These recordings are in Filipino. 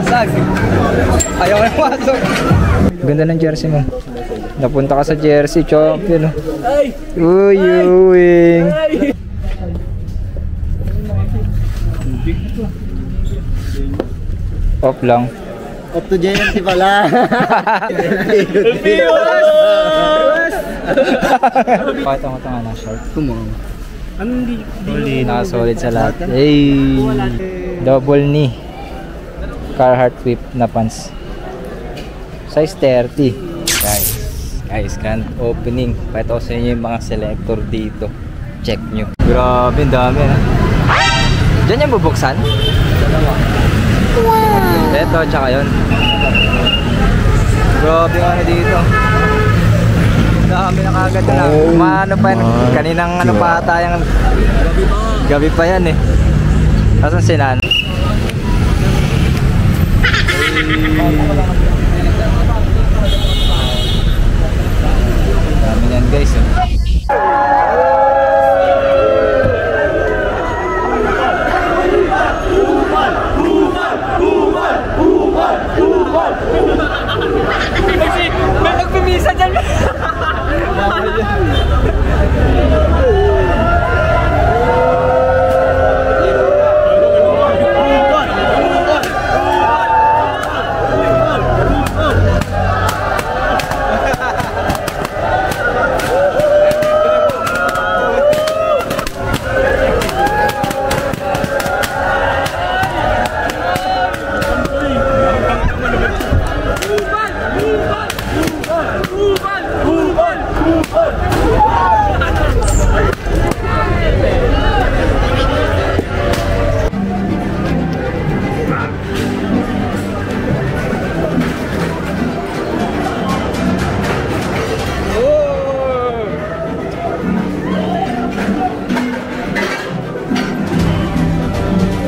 Basag. Ayaw na pasok. Ganda ng jersey mo. Napunta ka sa jersey, champion. Uy, Ewing. Off lang. Off to jersey pala. Pakita mo ito nga na short. Tumong. Nakasolid sa lahat. Hey! Double knee. Carhartt whip na pants. Size 30. Guys, grand opening. Pakita ko sa inyo yung mga selector dito. Check nyo. Grabe, ang dami na. Diyan yung bubuksan? Wow! Ito, tsaka yun. Grabe yung ano dito. Dami na kagad na. Maano pa yun. Kaninang ano pa ata yung gabi pa yan eh. Kasan sinan? Dami yan guys eh. May nagpipisa dyan.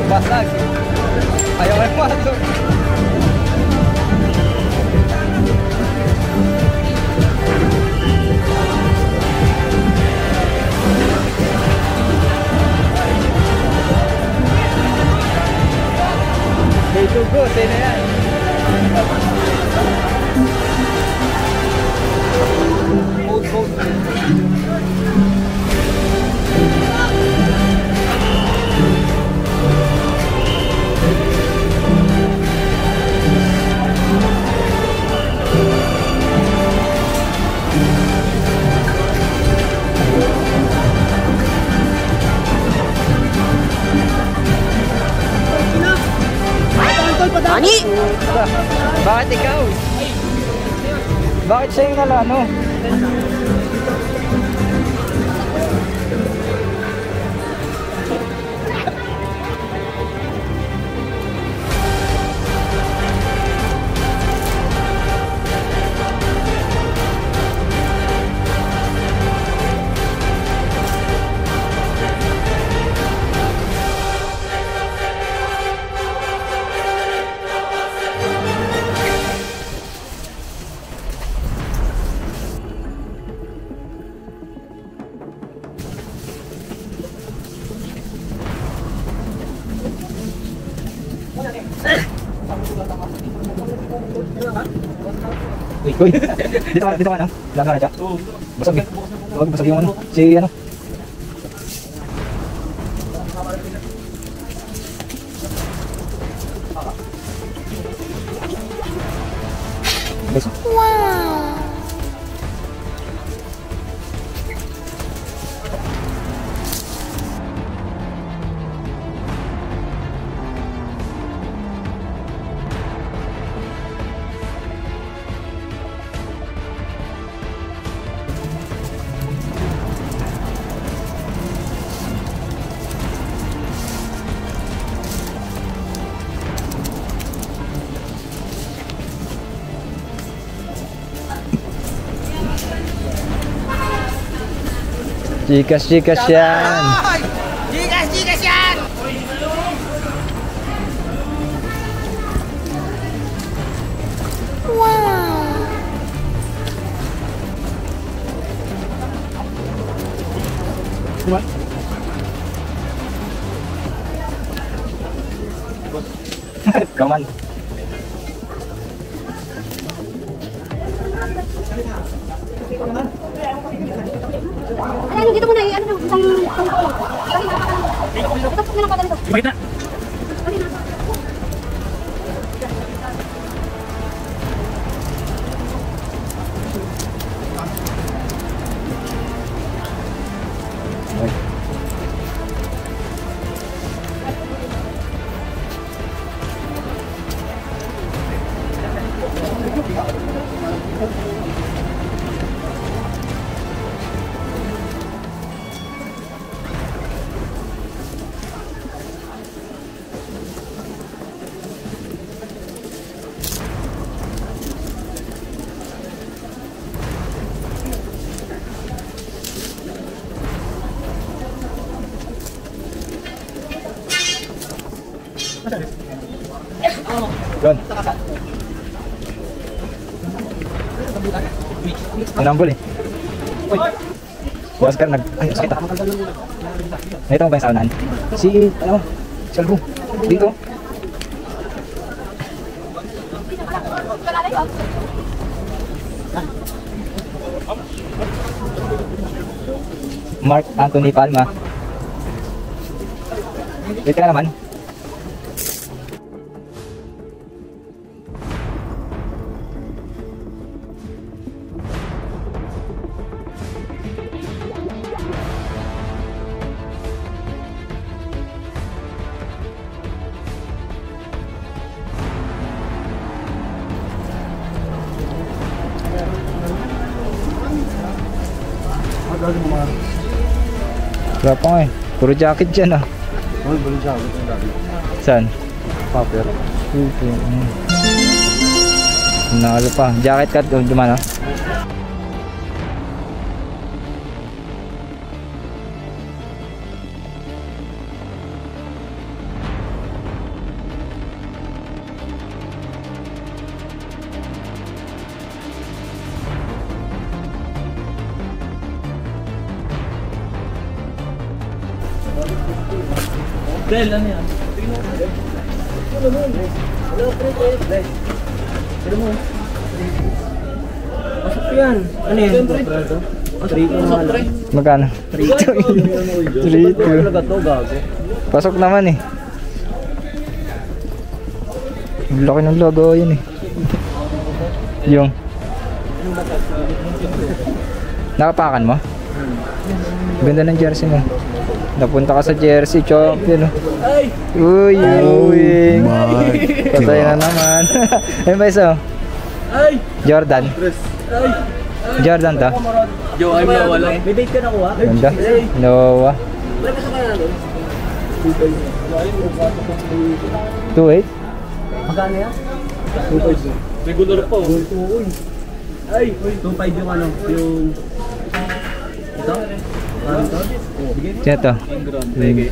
Basag. Ayaw na pasok. May tugo, sa'yo na yan. Hold. Ani? Bakit ikaw? Bakit siya yung nalano? Uy, dito ka na. Laga na siya. Basag eh. Huwag basag yung ano. Si ano. Wow! Jikas yan. Jikas yan. Wow. Kaman. Ayan, dito muna ano yung isang ito na lang dito. Wait na. Yun. Nanambol eh. Si Oscar ay, sakit ah. Nakita mo ba yung saunahan? Si Albu. Dito. Mark Anthony Palma. Wait ka na naman. Wala pa nga eh. Puro jacket dyan ah. Oh, balik siya. Saan? Paper. Nakalo pa. Jacket ka duman ah. Del, ano yan? Pasok yan. Ano yan? Magkano? 3-2. Talaga to, gago. Pasok naman eh. Ang laki ng logo yun eh. Yung nakapakan mo? Ganda ng jersey mo. Napunta ka sa jersey champion. Uy, uy. Patay na naman. Ayun ba isa? Jordan. Jordan to. Yo, I'm nawala. May date ka nakuha? Ganda. Noah. 2.8? Magkano yan? Regular pa oh. Ay, 2.5 yung ano, yung... Ito? Ano to? Sino to?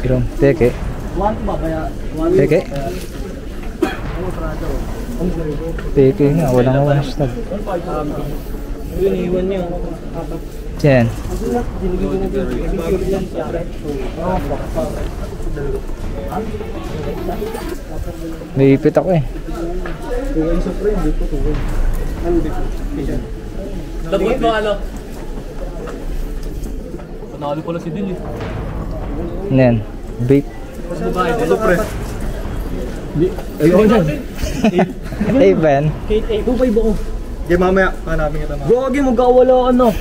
Gram. Teke. 1 ba? Kaya... Teke. Teke nga. Walang stud. Yun, iwan niyo. Yan. May ipit ako eh. Dapat ba ano? Panalo pala si Dil eh. Ano yan? Vape. Supre. Ayun yan. Hey Ben. Kate 8. 2.5 ako. Okay, mamaya hanapin kita na. Gagi, magkawala ka na.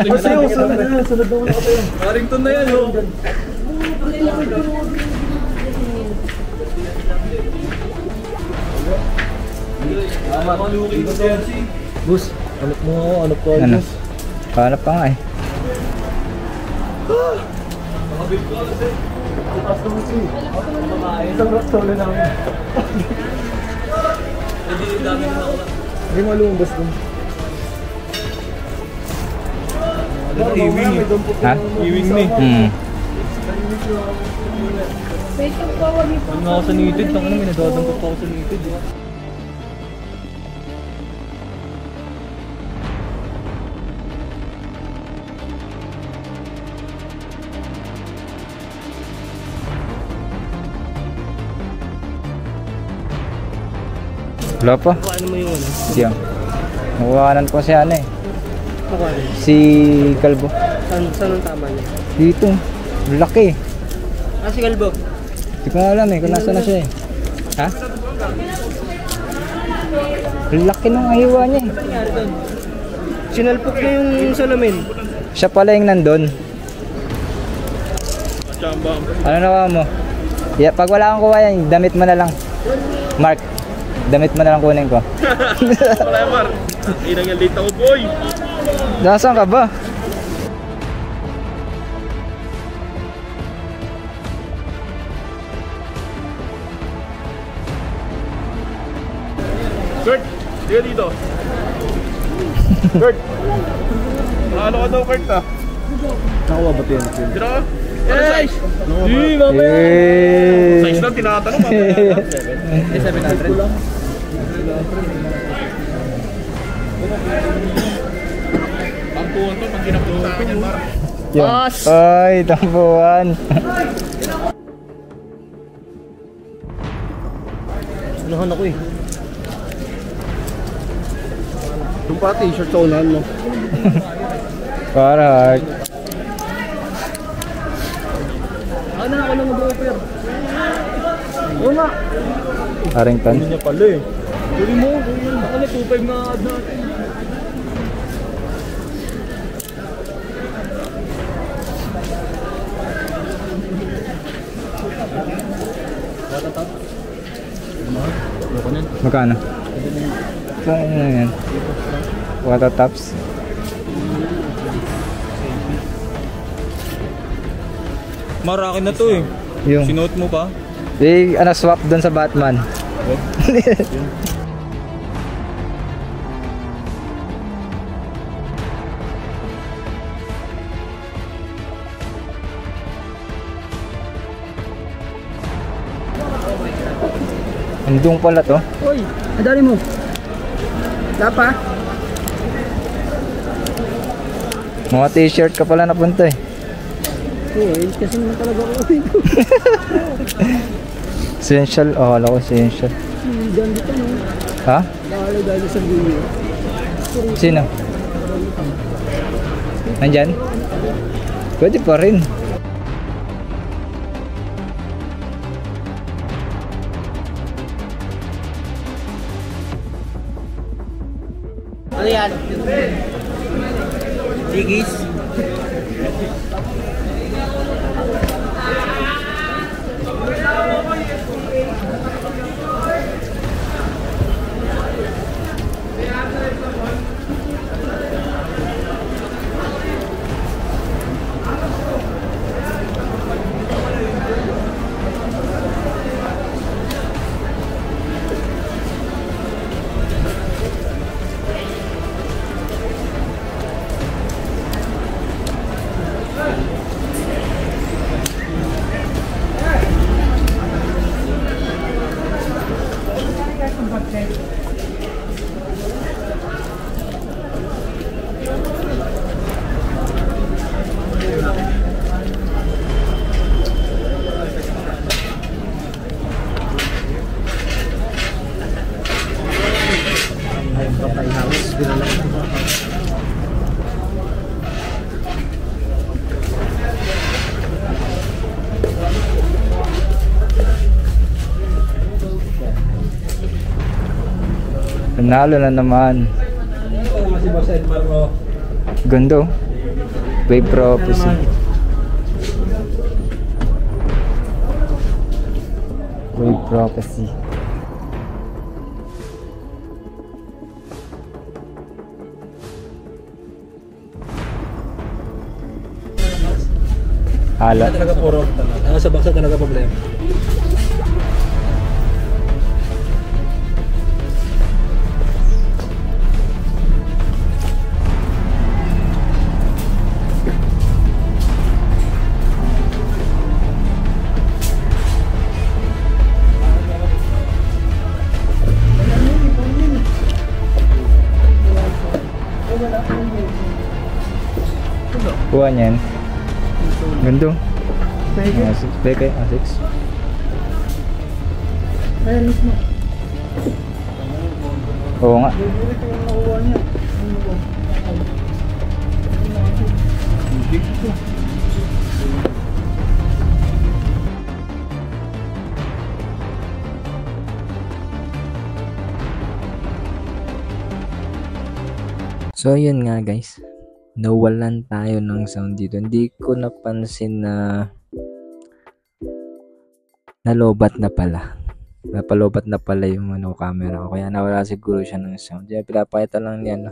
Kasi yung sunod na yan. Sunod na muna ka tayo. Carrington na yan oh. Bus, hanap mo ako. Hanap ko. Ano? Hanap pa nga eh. Isang rock solo namin. Hindi mo lumabas dun. Iwing Ha? Iwing ni. Ano ako sa needed? Tangan naman, nadadampot pa ako sa needed. Wala pa. Ano mo yung ano? Siyang. Nakuhanan po si ano eh. Si Kalbo. Saan ang tama niya? Dito. Laki. Si Kalbo. Hindi ko nga alam eh kung nasa na siya eh. Ha? Laki ng ahiwa niya eh. Sinalpok niya yung salamin. Siya pala yung nandun. Ano nawa mo? Yeah, pag wala kang kuha yan, damit mo na lang. Mark, damit mo na lang kunin ko. Wala yan, Mar. Inang yan, late ako, boy. Nasaan ka ba? Kurt, di ka dito. Kurt. Ano ka daw, Kurt, ah? Nakawa ba ito yan? Dito ka? Ano size? Di, mamaya. Eh. Size lang, tinatanong. Mamaya. 700. Tampuan to, pag ginapos sa akin yan, Mar. Yun. Ay, tampuan. Anuhan ako eh. Yung pa t-shirt sa unahan mo. Carhartt. Ano na ako lang mag-offer? Una. Harrington. Hindi niya pala eh. Tuloy mo, baka na 2.5 na ad natin. Magkano? Ano yan? Water tops. Mar, akin na to eh. Yung Sinuot mo pa? ano swap doon sa Batman. Andung pala to. Uy, nadali mo. Lapa. Mga t-shirt ka pala napunta eh. Eh, kasi naman talaga ako dito. Essential. Oh, wala ko essential. Diyan dito no. Ha? Dahil sa video. Sino? Nandyan? Pwede pa rin. Ano yan? Digis? Nanalo na naman. Ganda oh. Wave Prophecy. Wave Prophecy. Halat. Talaga puro. Sa baksa talaga problema. Kuha niyan. Ganda. Beke, Asics. Oo nga. Ito yung nakuha niya. So yun nga guys, nawalan tayo ng sound dito. Hindi ko napansin na nalobat na pala. Napalobat na pala yung camera ko. Kaya nawala siguro siya ng sound. Kaya pinapakita lang niya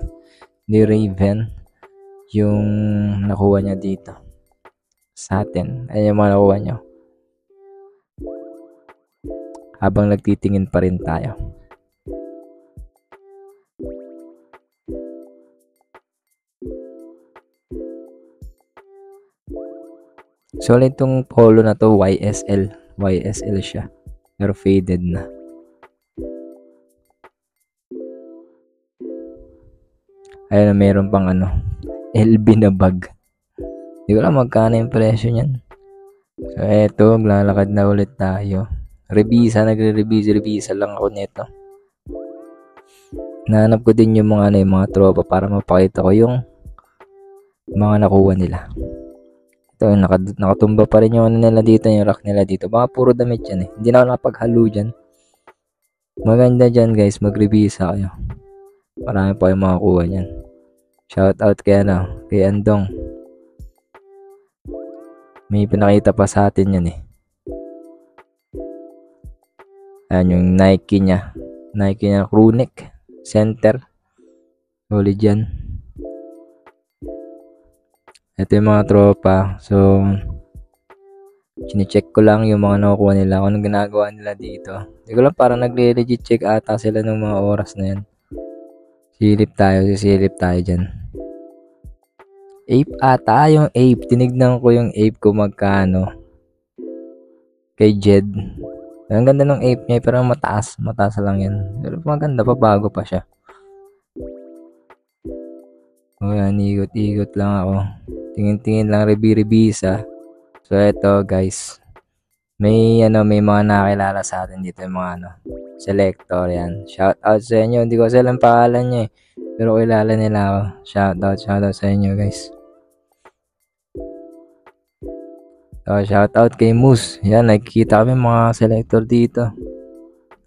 ni Raven yung nakuha niya dito sa atin. Ayun yung mga nakuha niya. Habang nagtitingin pa rin tayo. So itong polo na to YSL siya, pero faded na. Ayun na, meron pang LB na bag. Hindi ko lang magkano yung presyo niyan. So eto, maglalakad na ulit tayo. Nagre-revisa lang ako nito. Nahanap ko din yung mga tropa para mapakita ko yung mga nakuha nila. Ito, nakatumba pa rin yung nila dito, yung rack nila dito. Baka puro damit yan eh. Hindi na ako nakapaghalo dyan. Maganda dyan guys, magrevisa kayo. Marami pa yung makakuha nyan. Shout out kay Andong. May pinakita pa sa atin yan eh. Ayan yung Nike niya crew neck center. Solid yan. Ito yung mga tropa. So, chine-check ko lang yung mga nakukuha nila. Kung anong ginagawa nila dito. Hindi ko lang, parang nagre-legit check ata sila ng mga oras na yan. Sisilip tayo dyan. Ape ata. Yung ape. Tinignan ko yung ape ko magkano. Kay Jed. Ang ganda ng ape niya. Pero mataas. Mataas lang yan. Pero maganda pa. Bago pa siya. O yan. Ikot-ikot lang ako. Tingin-tingin lang, revisa. So eto guys, may mga nakilala sa atin dito, yung mga selector yan. Shout out sa inyo. Hindi ko alam pangalan niya eh, pero kilala nila ako. Shout out sa inyo guys. So shout out kay Moose. Yan, nakikita kami mga selector dito.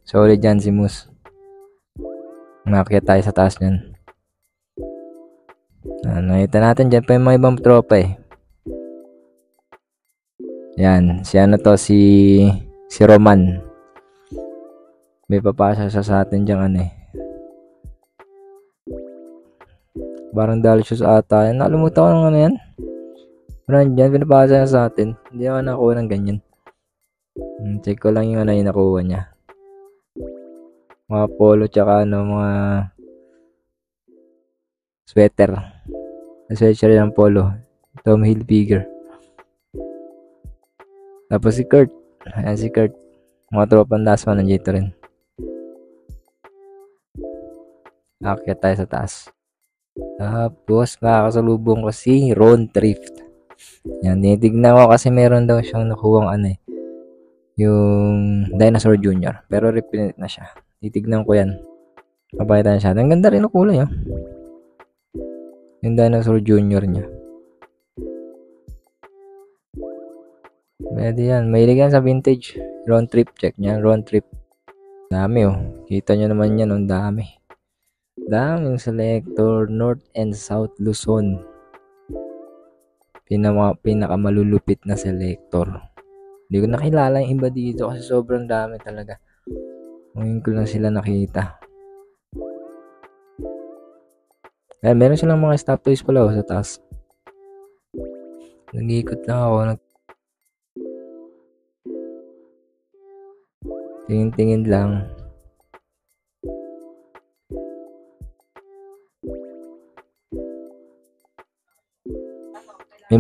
Solid dyan si Moose. Nakakita tayo sa taas niyan. Nakita natin dyan pa yung mga ibang tropa eh. Yan, si Roman. May papasa siya sa atin dyan Parang Dalsius ata. Nakalimutan ko ng yan. Parang dyan, pinapasa niya sa atin. Hindi ako nakuha ng ganyan. Check ko lang yung yung nakuha niya. Mga polo tsaka mga sweater. Sweater ng polo. Tommy Hilfiger. Tapos si Kurt. Ayan si Kurt. Mga tropang dasman nandito rin. Akyat tayo sa taas. Tapos makakasalubong ko si Ron Thrift. Yan, tinitignan ko kasi meron daw siyang nakuhang yung Dinosaur Jr. Pero reprint na siya. Titignan ko yan. Papakita na siya. Ang ganda rin ang kulay yung Dinosaur Jr. niya. Pwede yan. Mahilig yan sa vintage. Round trip. Check niya. Round trip. Dami Kita nyo naman yan. Ang dami. Daming selector. North and South Luzon. Pinakamalulupit na selector. Hindi ko nakilala yung iba dito kasi sobrang dami talaga. Ngayon ko lang sila nakita. Ayan, meron silang mga stop toys pala sa taas. Nag-iikot lang ako. Tingin-tingin lang. May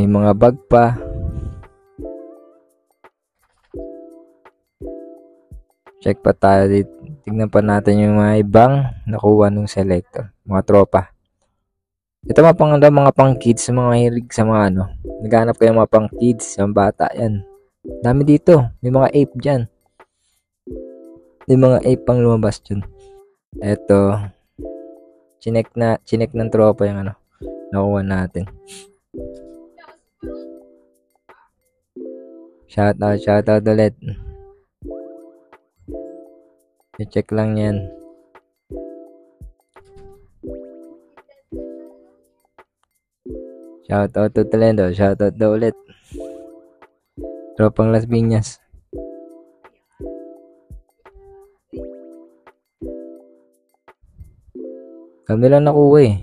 mga bag pa. Check pa tayo dito. Tingnan pa natin yung mga ibang nakuha ng selector. Mga tropa. Ito mga pang kids, mga hilig sa mga naghanap kayo mga pang kids, yung bata yan. Dami dito. May mga ape dyan. May mga ape pang lumabas dyan. Eto, chinek ng tropa yung ano, nakuha natin. Shoutout ulit. I-check lang yan. Shoutout to Talendo, shoutout daw ulit. Tropang Las Piñas. Kami lang nakuha eh.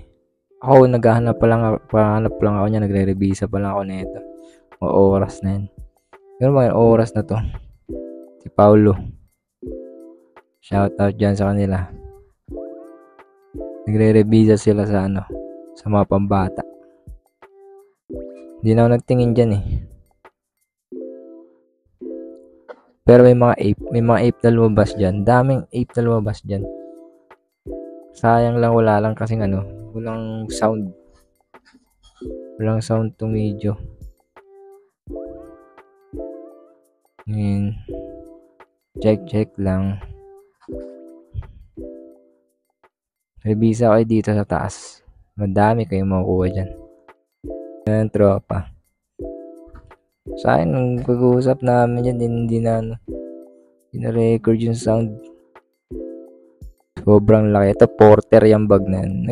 Ako, naghahanap lang ako niya, nagre-revisa pa lang ako nito. O oras na yan. Pero mga oras na to. Si Paulo. Shoutout dyan sa kanila. Nagre-revisa sila sa ano, sa mga pambata. Hindi na ako nagtingin dyan eh. Pero may mga ape na lumabas dyan. Daming ape na lumabas dyan. Sayang lang, wala lang kasing ano, walang sound. Walang sound tong video. Yun. Check lang. Revisa kayo dito sa taas. Madami kayong makukuha dyan. Yan, tropa. Sa akin, nung pag-uusap namin dyan, hindi na record yung sound. Sobrang laki. Ito, Porter yung bag na yan.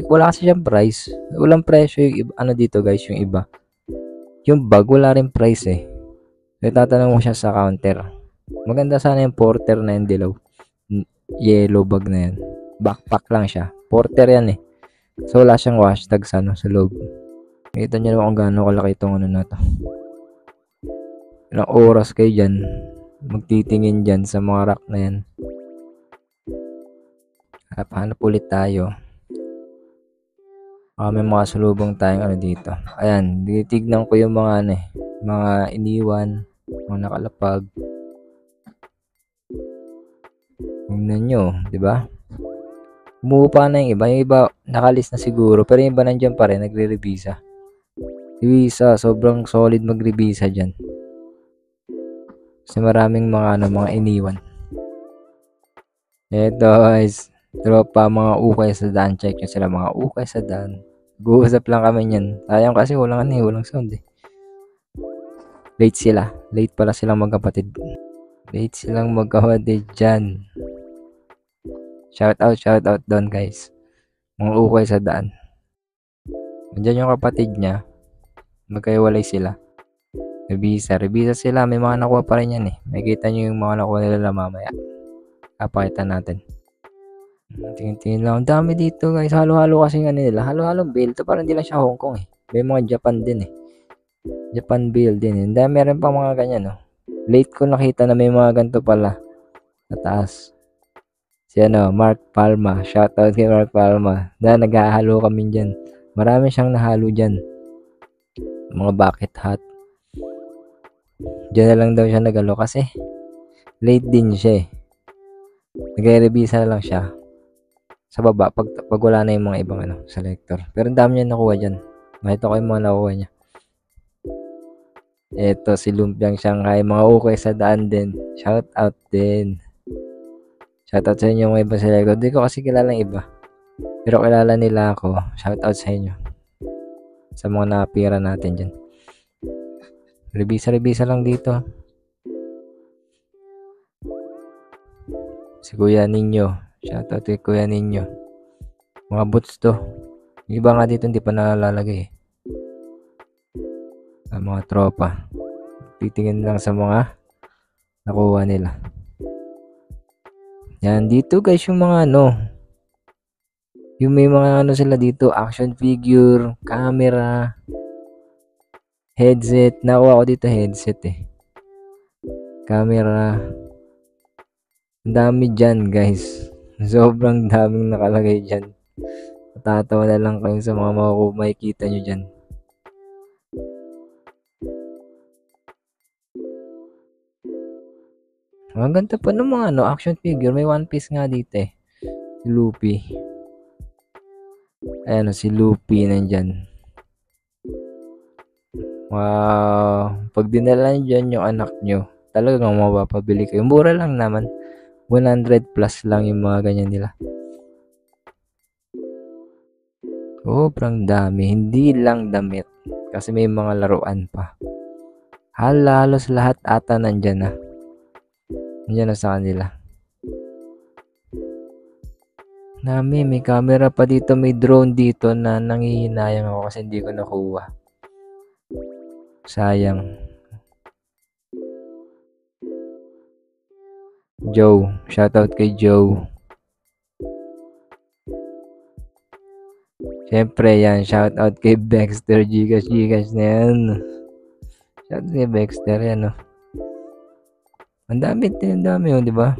Wala kasi siyang price. Walang presyo yung iba. Ano dito guys, yung iba. Yung bag, wala rin price eh. So, tatanong mo siya sa counter. Maganda sana yung Porter na yung dilaw. Yellow bag na yan. Backpack lang siya. Porter yan eh. So, wala siyang wash tag sa loob. Kita nyo naman kung gaano kalaki itong ano na to. Ilang oras kayo dyan. Magtitingin dyan sa mga rack na yan. Hanap ulit tayo. May mga salubong tayong ano dito. Ayan, titignan ko yung mga ano mga iniwan, mga nakalapag. Tingnan nyo, di ba? Umuupa na yung iba nakalis na siguro, pero yung iba nandiyan pa rin, nagre-revisa. Revisa, sobrang solid mag-revisa dyan. Kasi maraming mga iniwan. Ito guys, tropa mga ukay sa daan. Check nyo sila, mga ukay sa daan. Guusap lang kami nyan. Sayang kasi walang sound eh. Late pala silang magkapatid. Late silang magkapatid dyan. Shoutout doon guys. Mga ukay sa daan. Nandiyan yung kapatid niya. Magkaiwalay sila. Revisa sila. May mga nakuha pa rin yan eh. Makikita nyo yung mga nakuha nila mamaya. Papakita natin. Tingin lang. Ang dami dito guys. Halo-halo kasi nga nila. Halo-halong build. Ito parang hindi lang siya Hong Kong eh. May mga Japan din eh. Japan build din eh. Dahil meron pa mga ganyan no. Late ko nakita na may mga ganito pala. Sa taas. Si Mark Palma. Shoutout kay Mark Palma. Dahil naghahalo kami dyan. Marami siyang nahalo dyan. Mga bucket hat. Diyan na lang daw siya nagalo kasi late din siya eh. Nagre-revisa na lang siya. Sa baba, pag wala na yung mga ibang selector. Pero ang dami niya nakuha dyan. Makita ko yung mga nakuha niya. Eto, si Lumpiang Shanghai. Mga ukay sa daan din. Shout out din. Shout out sa inyo mga ibang selector. Hindi ko kasi kilala yung iba. Pero kilala nila ako. Shout out sa inyo. Sa mga napira natin dyan. Revisa lang dito. Si Kuya Ninyo. Shoutout kay Kuya Ninyo. Mga boots to. Yung iba nga dito hindi pa nalalagay eh. Ang mga tropa. Titingin lang sa mga nakuha nila. Yan dito guys yung mga yung may mga sila dito. Action figure. Camera. Headset. Nakuha ko dito headset eh. Camera. Ang dami dyan guys. Sobrang daming nakalagay dyan. Matatawa na lang kayo sa mga makikita nyo dyan. Ang ganda pa ng mga action figure. May One Piece nga dito eh. Si Luffy. Ayan si Luffy nandyan. Wow. Pag dinala nyo dyan yung anak nyo, talagang mapapabili kayo. Mura lang naman. 100 plus lang yung mga ganyan nila. Sobrang dami. Hindi lang damit. Kasi may mga laruan pa. Halos lahat ata nandyan na. Nandyan na sa kanila. May camera pa dito. May drone dito na nangihinayang ako kasi hindi ko nakuha. Sayang. Joe. Shoutout kay Joe. Siyempre yan. Shoutout kay Baxter. Gcash na yan. Shoutout kay Baxter yan. Oh. Ang dami oh, di ba?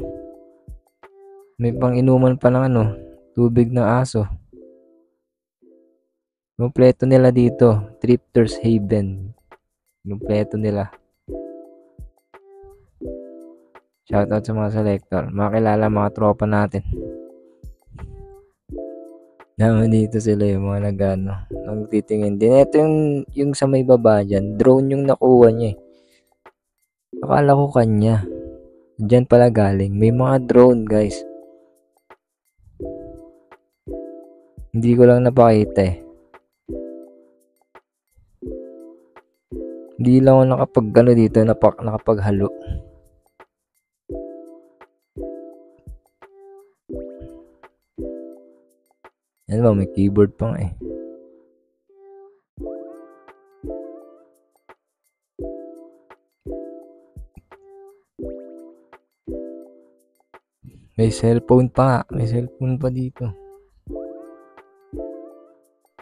May pang inuman pa ng tubig ng aso. Kompleto nila dito. Thrifters Haven. Kompleto nila. Shoutout sa mga selector. Makilala mga tropa natin. Naman dito sila yung mga nagtitingin din. Ito yung sa may baba dyan. Drone yung nakuha niya eh. Akala ko kanya. Diyan pala galing. May mga drone guys. Hindi ko lang napakita eh. Hindi lang ako dito nakapaghalo. Yan ba, may keyboard pa nga eh. May cellphone pa nga. May cellphone pa dito.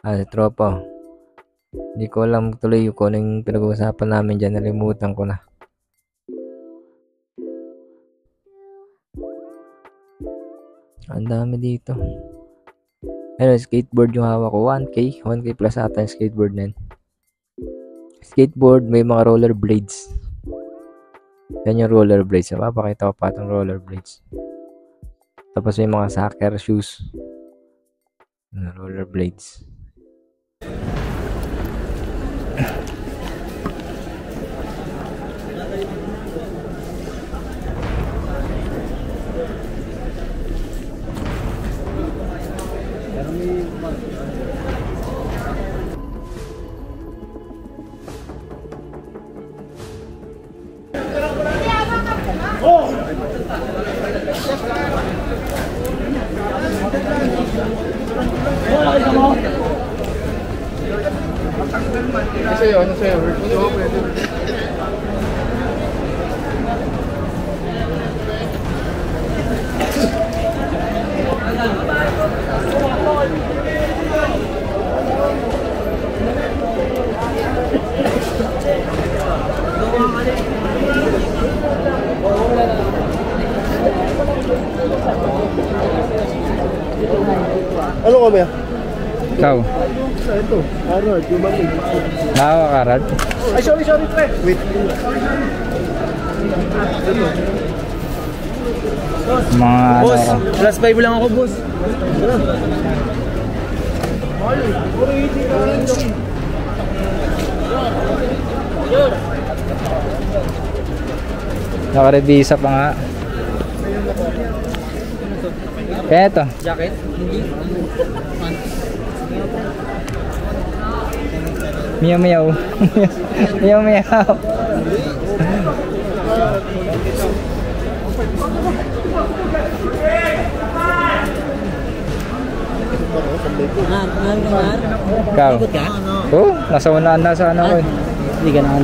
Si tropa. Hindi ko alam tuloy kung ano yung pinag-uusapan namin dyan. Nalimutan ko na. Ang dami dito. Ayun, skateboard yung hawak ko. 1K plus ata yung skateboard na yun. Skateboard, may mga rollerblades. Yan yung rollerblades. Papakita ko pa itong rollerblades. Tapos may mga soccer shoes. Rollerblades. Ano sa'yo? Ano kami ah? Ikaw. Ito, Arnold, yung mami. Nakakakarad. Ay, sorry, pre. Wait. Mga Boss, plus 5 lang ako, boss. Nakarebisa pa nga. Kaya ito. Jacket? Meow meow. Meow meow. Ikaw? Oo, nasa unaan na sa ano ko eh. Hindi ka na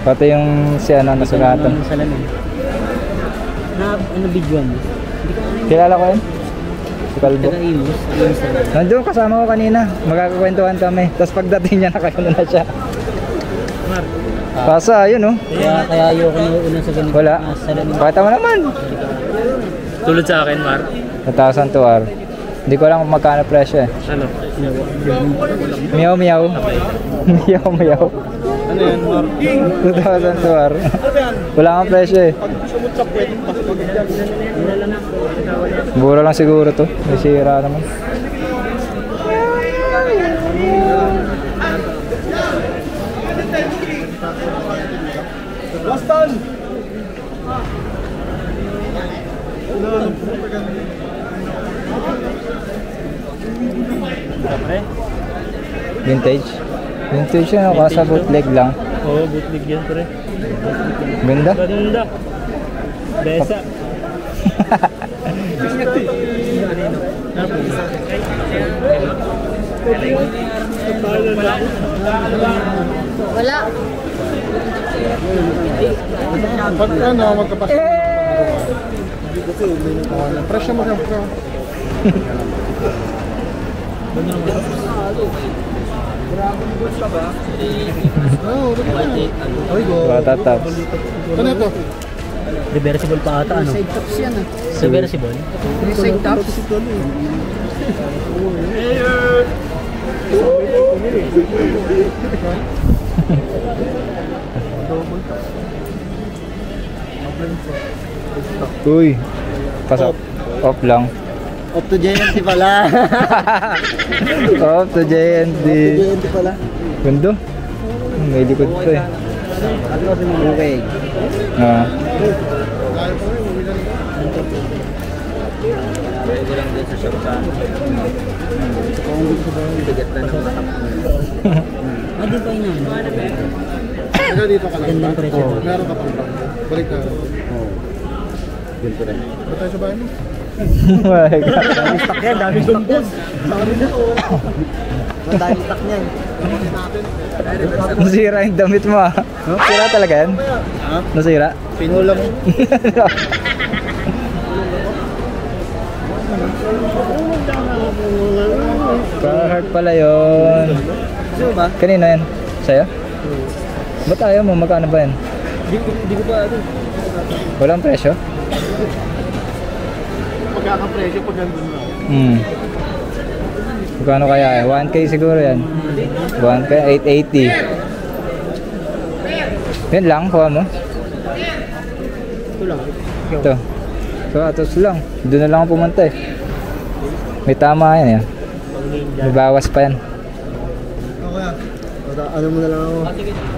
Pati yung si nasugatan. salamin. Videoan mo? Kilala ko yun? Si Kalbo. Taga-Imus. Nandun kasama ko kanina. Magkakakwentuhan kami. Tapos pagdating niya nakakuno na siya. Pasa, yun oh. Kaya ayoko na una sa ganito. Wala. Salamin. Pakita mo naman. Tulad sa akin, Mar. 1,000 to R. Hindi ko lang kung magkano presyo eh. Ano? Meow meow. Meow meow. Ano yan, Mar? 2,000 to R. Wala kang presyo eh. Mura lang siguro to. May sira naman. Boston! Vintage. Vintage yan, kasa bootleg lang. Oo, bootleg yan pre. Ganda. Ganda. Besa. Wala. Pag ano, magkapasok. Presyo mo yan. Matataps. Ano ito? Reversible pa ata, ano? Side tops yan ah. Reversible? Side tops? Uy. Pasok. Off lang. Up to JNT pala. Off to JNT. JNT pala. Ganda. May likod pa eh. Ano kasi mga okay? Ah. Di ba yun? Ano dito ka lang? Gandang presyo. Meron ka pang bang? Balik ka. Oo. Ganito rin. Ba't tayo sa bahay mo? My God. Dami stock yan, dami stock yan. Madami stock niyan. Nasira yung damit mo ah. Nasira talaga yan? Nasira? Pinulang. Carhartt pala yun. Sino ba? Kanina yan? Sa'yo? Ba't ayaw mo? Magkano ba yan? Di ko pa ano. Walang presyo? Pagkakapresyo pag nandun na. Magkano kaya eh? 1K siguro yan. 1K, 880. Yan lang, kuha mo. Ito lang. Ito. So, atos lang. Doon na lang ako pumunta eh. May tama yan eh. May bawas pa yan. Ako yan. Ano mo na lang ako.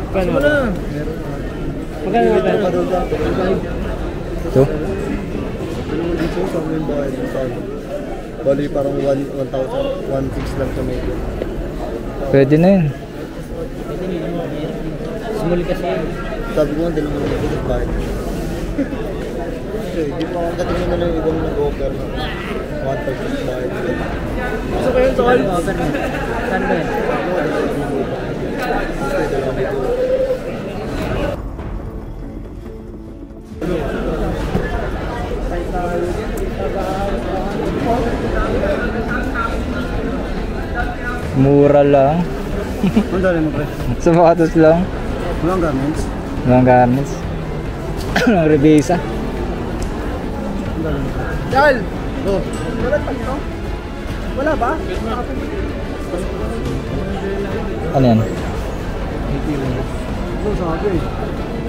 Ano mo na? Magkano na ba? Ito. Dito sa mga bahay ng saan. Bali parang 1,000, 1,600 lang sa medyo. Pwede na yun. Small kasi yan. Sabi ko nga, din naman yung bilis bahay. Okay, di pa ako katingin na lang ibang nag-offer na 1,000 bahay. Gusto ko yun, tol. Saan ba yan? Mura lang. Ang dali mo, pre. Sa Sapatos lang. Walang garments. Walang garments. Walang rebisa. Ang dali mo. Dal! Oh. Wala ba? Ano yan? Ito sabi.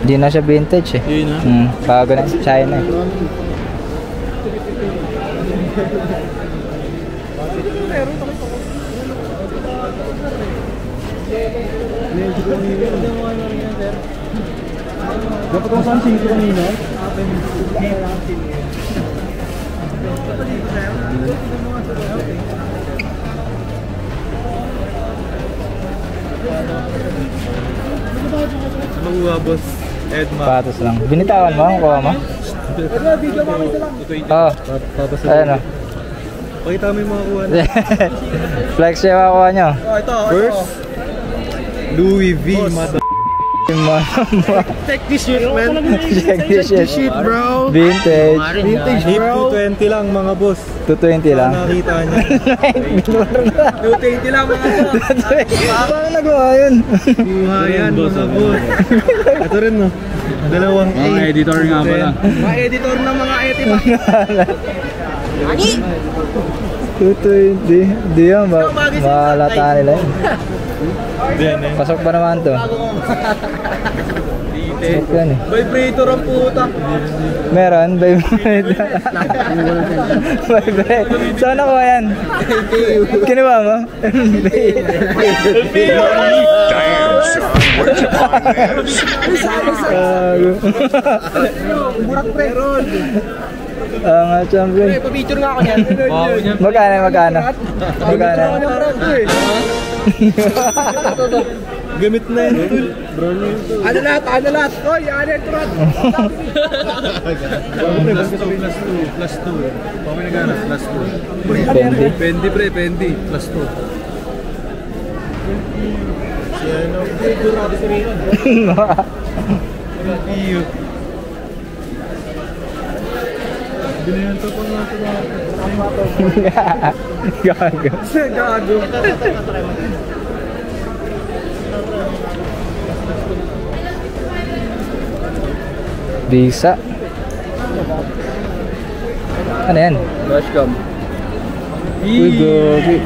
Hindi na siya vintage eh. Yun na. Bago na sa China eh. Dapat kung saan singko kanina? Makuha boss. Edma. Sapatos lang. Binitawan mo? Kuha mo? Video mo isa lang. Oo. Ayan o. Pakita mo yung mga kuha na. Flex siya makuha nyo. Ito. First, Louis V. Check this shit, man. Check this shit. bro. Vintage. Vintage, Hip bro. 220 lang mga boss. 220 lang. Nakita niya. 220 lang mga boss. Paano nagawa yun? Buha yan mga boss. Ito rin no. Dalawang A. Mga editor nga pala. Mga editor ng mga editor. 220. Di yan. Mahalata nila yun. Yan eh. Pasok pa naman to. Pasok yan eh. Vibrator ang puta. Meron? Vibrator. Saan ako yan? Kinuha mo? Burak pre. Ang champion. Pa-picture nga ako niyan. Magkano? Magkano? Gamit na yun. Brown yun. Ano lahat? Hoy, ano yung turat? Plus 2. Pamay na gana, plus 2. Fendi. Fendi pre, Fendi. Plus 2. Si ano? Iyo. Binayan to pa nga ito. Gago. Gago. Bisa. Ano yan? Dashcam. Uy, gogi.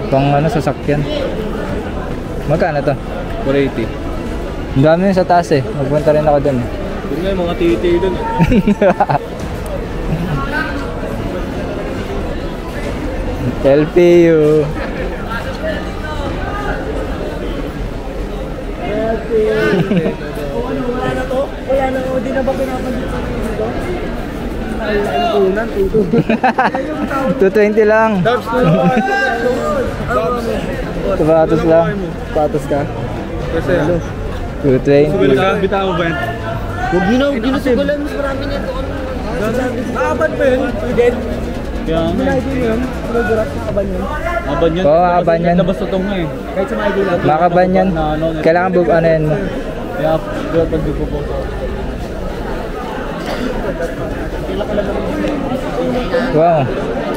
Pang ano, sasakyan. Magkano to? 480. Ang dami yun sa taas eh. Magpunta rin ako dun eh. Yun nga yung mga titi dun eh. LPU. Wala na to? Wala na to? Di na ba pinapansin sa mga dito? Ang unan, tuto. 220 lang. Sapatos lang. Patos ka? Kasi ano? 220. Bita mo ba yan? Huwag yun na, huwag yun na sugalan. Mas marami niya to. Nakaban ba yun? Again? Kaya nga. Minaydo yun? Pinagurat, nakaban yun? Aban yan. Oo, aban yan. Labas totoo nga eh. Kahit sa mga idol. Makaban yan. Kailangan ano yan mo. Kaya pag di po po. Wow.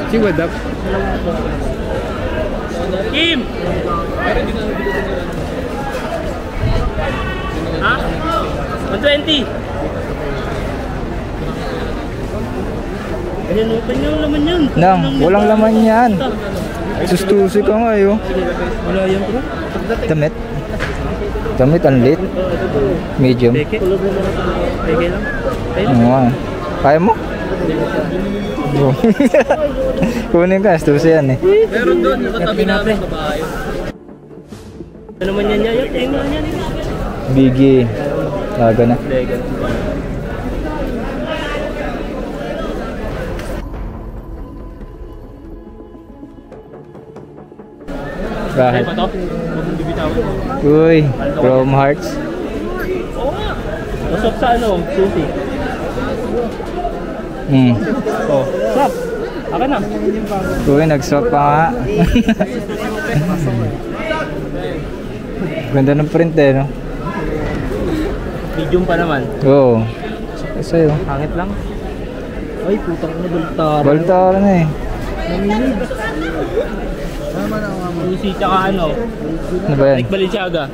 Si what up? Kim! Ha? 120! Ganyan naman yan. Nang, walang laman yan. Sustusi ka nga yun. Wala yan bro. Damit. Damit ang lit. Medium. Peke? Peke lang? Oo nga. Kaya mo? Kunin ka, sustusi yan eh. Meron doon, yung katabi namin babae. Ano naman yan yan? Yung nga yan. Biggie. Laga na. Bakit? Pa to? Huwag mong bibitawan. Uy, Chrome Hearts. Oo nga. Masok sa ano? Susi. Oh. Stop! Akin na. Uy, nag-swap pa nga. Ganda ng print eh, no? Medium pa naman. Oo. Sa'yo. Pangit lang. Ay, putang na baltar. Baltar na eh. Susi tsaka ano? Ano ba yan? Like Balenciaga.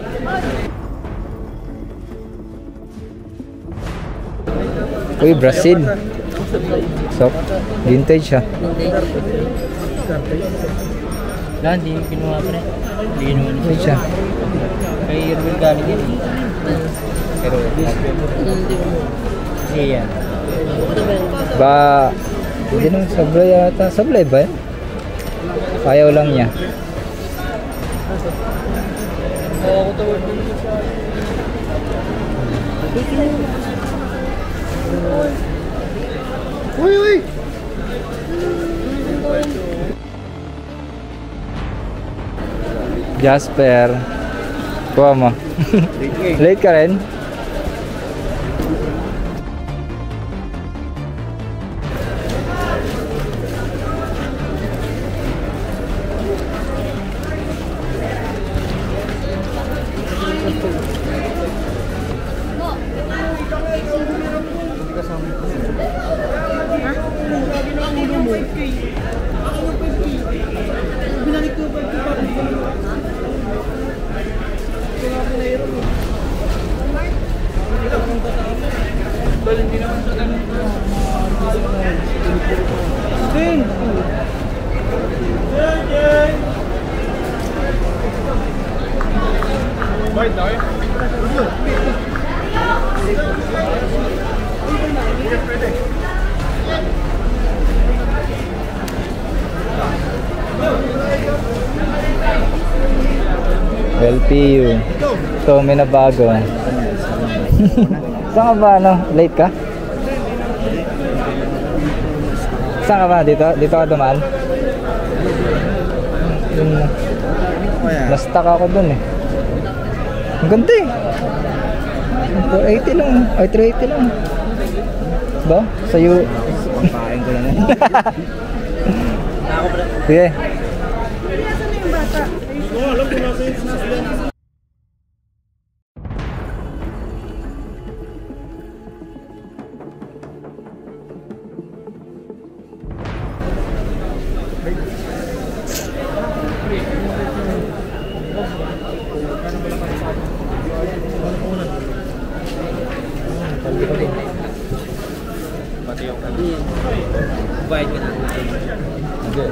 Uy, Brazil. So, vintage siya. Wala, hindi yung kinuha pa rin. Hindi kinuha niya. Vintage siya. Kay Irwin galing yan. Pero, hindi yan. Ba, hindi naman sablay yata. Sablay ba yan? Ayaw lang niya. Uy, uy! Jasper. Kuha mo. Late ka rin? LPU. Ito, may nabago. Saan ka ba, ano? Late ka? Saan ka ba? Dito? Dito ka dumaan? Yun na. Na-stuck ako dun eh. Ang ganda eh. 480 lang. Ay, 380 lang. Ba? Sa'yo. Pampain ko lang. Sige. Bayad ka na. Okay.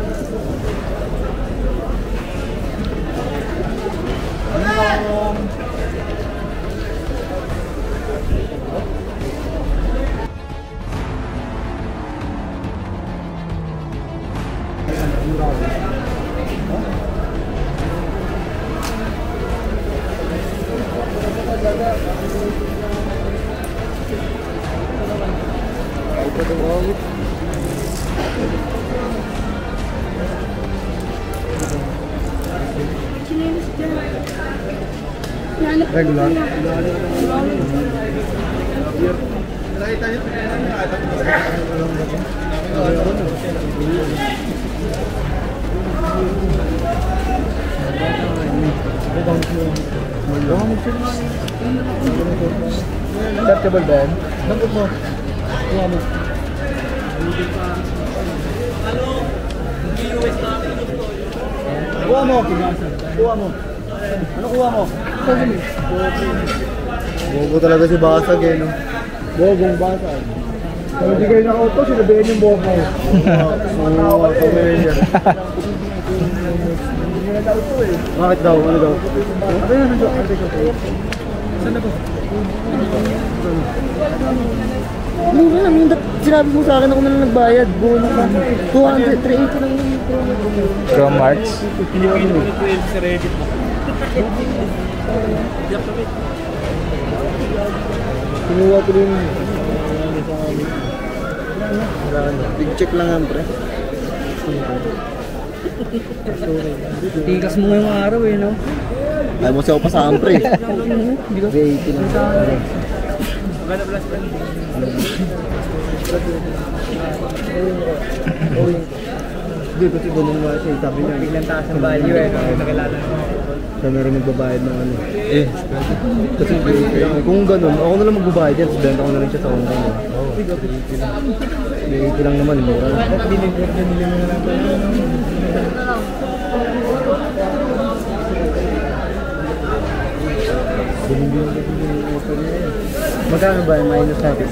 Regular. Acceptable ba yan? Dampot mo. Kuha mo. Kuha mo. Kuha mo. Ano kuha mo? Bobo talaga si Basag eh, no? Bobong Basag. Kung hindi kayo nakauto, sinabihin yung bobo. Oo, familiar. Hindi na daw ito eh. Bakit daw? Ano daw? Ano yan? Ano daw? Saan na ba? Mura lang yung sinabi mo sa akin ako na lang nagbayad. Bono ka. 200, 380 lang yun. From March. Sa Reddit. Kinuha ko rin. Big check lang yan, pre. Tikas mo ngayong araw eh, no? Ayaw mo siya pa sa ampre. Hindi ko. 380 lang. Maganda plus pa. Hindi, kasi doon naman siya. Sabi niya. Biglang taas ang value eh. Nakilala mo. Siya meron magbabayad ng ano. Eh. Kasi kung ganun, ako na lang magbabayad yan. Benta ko na lang siya sa online. Oo. 380 lang naman. Mura lang. Binili mo na lang pa. Magkano ba yung minus natin?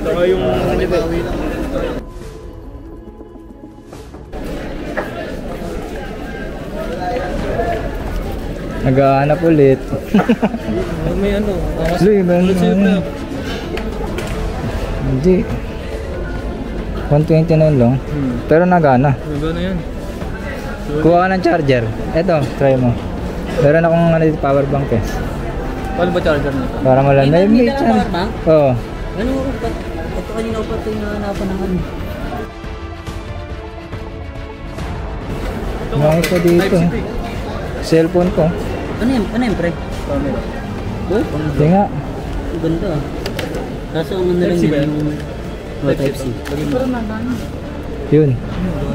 Saka yung Naghahanap ulit. may ano. Luy, meron. Hindi. 129 lang. Pero nagana. Magkano yan? Kuha ka ng charger. Eto, try mo. Meron akong ano dito, power bank eh. Paano ba charger nito? Para malala. May charger. Oo. Ano ba? Ito kanina pa ito yung nahanapan ng ano. Nakita dito. Cellphone ko. Ano yan pre? Camera. Hindi nga. Ang ganda ah. Kaso ang ano lang yun yung Type-C. Yun.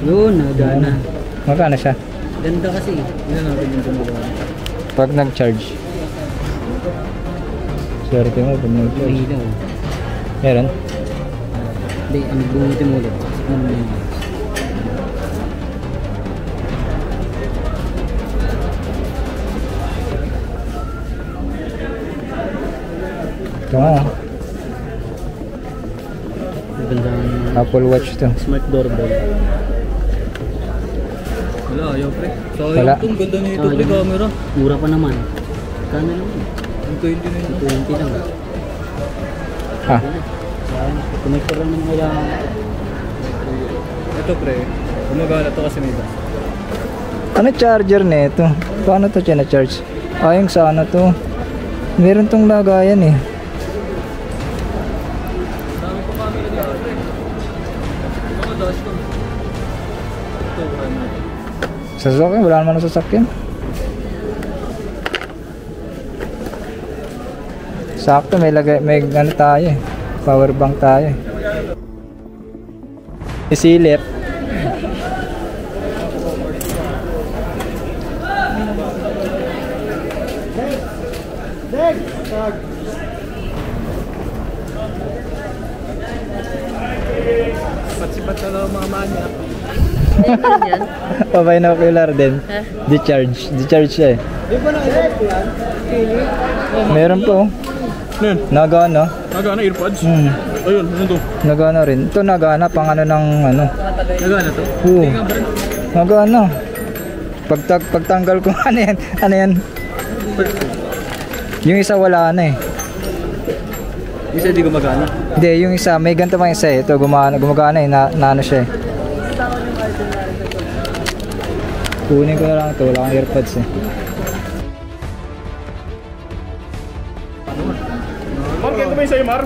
Yun, nagana. Magkano siya? Ganda kasi. Hindi natin yung tumagawa. Pag nag-charge. Swerte mo pag nag-charge. Ilaw. Meron? Hindi, ang bumuti mo ulit. Ano yun? Ito nga. Ganda ng Apple Watch to. smart doorbell. Wala, ayaw pre. Wala. Sayang itong ganda na ito Ah, pre yun. camera. Mura pa naman. Kano naman? Ang 20 na yun. 20 lang. Ha? Connector lang naman kailangan. Ito pre, gumagana to kasi may gas. Ano charger nito? Paano to siya na-charge? Ayong sa ano to? Meron tong lagayan eh. Sa sasakyan, wala naman ang sasakyan. Sakto, may ano tayo eh. Power bank tayo eh. Isilip. Sipat na lang mga manya. Pa-binocular din. Decharge siya eh. Di ba na-edit ko yan? Meron po. Yan. Nagana. Nagana earpods? Hmm. Ayun, ano to? Nagana rin. Ito nagana pang ano ng ano. Nagana to? Oo. Nagana. Pagtanggal ko ano yan? Ano yan? Yung isa wala na eh. Isa di gumagana. Hindi, yung isa may ganito pang isa eh. Ito gumagana eh. Na ano siya eh. Kunin ko na lang ito. Wala akong earpods eh. Mar, kaya ito ba yung sa'yo, Mar?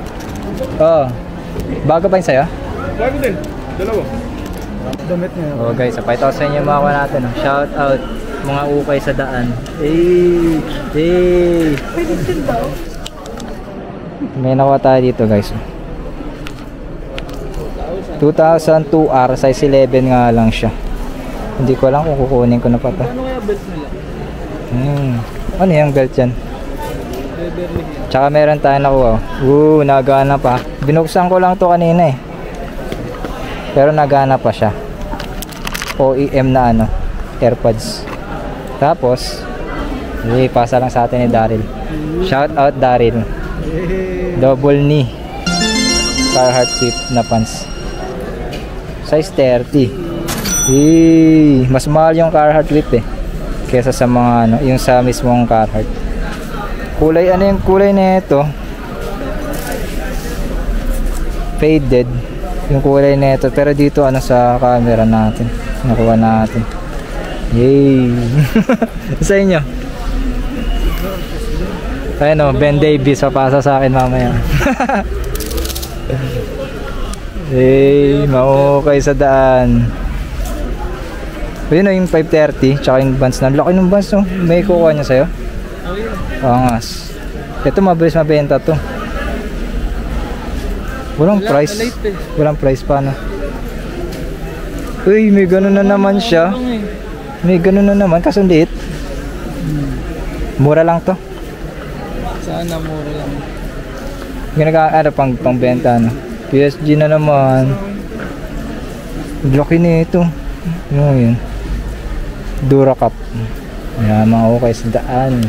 Oo. Bago pa yung sa'yo? Bago din. Dalawa. Damit niya. Oh guys, apay ito sa inyo mga natin. Oh. Shout out mga ukay sa daan. Hey! Hey! May nakuha tayo dito guys. 2002R, size 11 nga lang siya. Hindi ko alam kung kukunin ko na pa ito. Ano kaya belt nila? Ano yung belt yan? Tsaka meron tayo nakuha. Nagana pa. Binuksan ko lang to kanina eh. Pero nagana pa siya. OEM na ano, AirPods. Tapos, pasa lang sa atin ni Daryl. Shout out Daryl. Double knee Carhartt whip na pants. Size 30. Mas mahal yung Carhartt whip eh. Kesa sa mga ano, yung sa mismong Carhartt. Kulay, ano yung kulay nito? Faded yung kulay nito, pero dito ano sa camera natin nakuha natin. Yay! Sa inyo ayun o, Ben Davis papasa sa akin mamaya. Yay! Maukay sa daan. Ayun o yung 530 tsaka yung bands na laki ng bands o. May kukuha niya sa'yo? Angas. Ito mabilis mabenta to. Walang price. Walang price pa na. Uy, may ganun na naman siya. May ganun na naman. Kaso liit. Mura lang to. Sana mura lang. Ginagawa pang benta no. PSG na naman. Laki nito. Yun. Duracup. Ayan, mga ukay sa daan.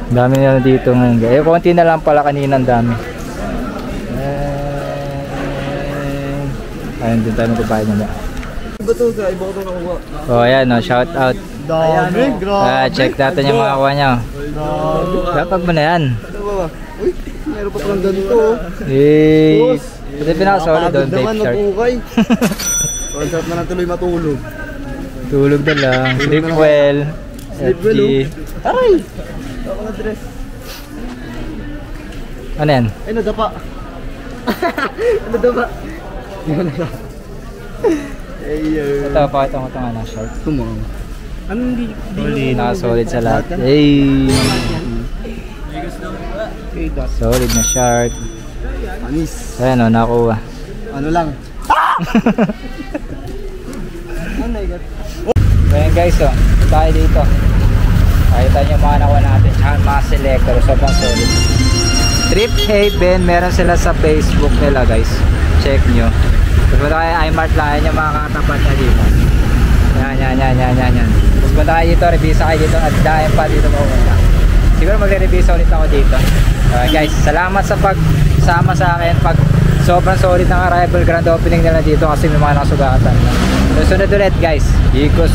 Dami na dito ngayon. Eh, konti na lang pala kanina ang dami. Ayun din tayo magbabayad nila. Iba to, iba ko to nakuha. Oh, ayan o, shout out. Dami, grabe. Check natin yung makakuha niya. Kapag mo na yan. Uy, meron pa palang ganito. Ito pinakasolid doon, Dave Shark. Concept na lang tuloy matulog. Tulog na lang. Sleep well. Sleep well, FG. Aray! Ako na dress. Ano yan? Ay, nadapa. Nadapa. Ito, pakita mo ito nga na short. Tumang. Anong di? Nakasolid sa lahat. Hey! Solid na shark. Anis. Ayan o, nakuha. Ano lang? Ayan guys o, tayo dito. Pakita nyo mga nakuha natin. Mga selector, sobrang solid. Trip Haven, meron sila sa Facebook nila guys. Check nyo. Tapos tayo iMart lang yung mga katapat na dito. Yan. Tapos punta kayo dito, revisa kayo dito at dahil pa dito mapunta. Siguro magre-revisa ulit ako dito. Guys, salamat sa pagsama sa akin pag sobrang solid ng arrival grand opening nila dito kasi may mga nakasugatan. So sunod ulit guys. Ikos.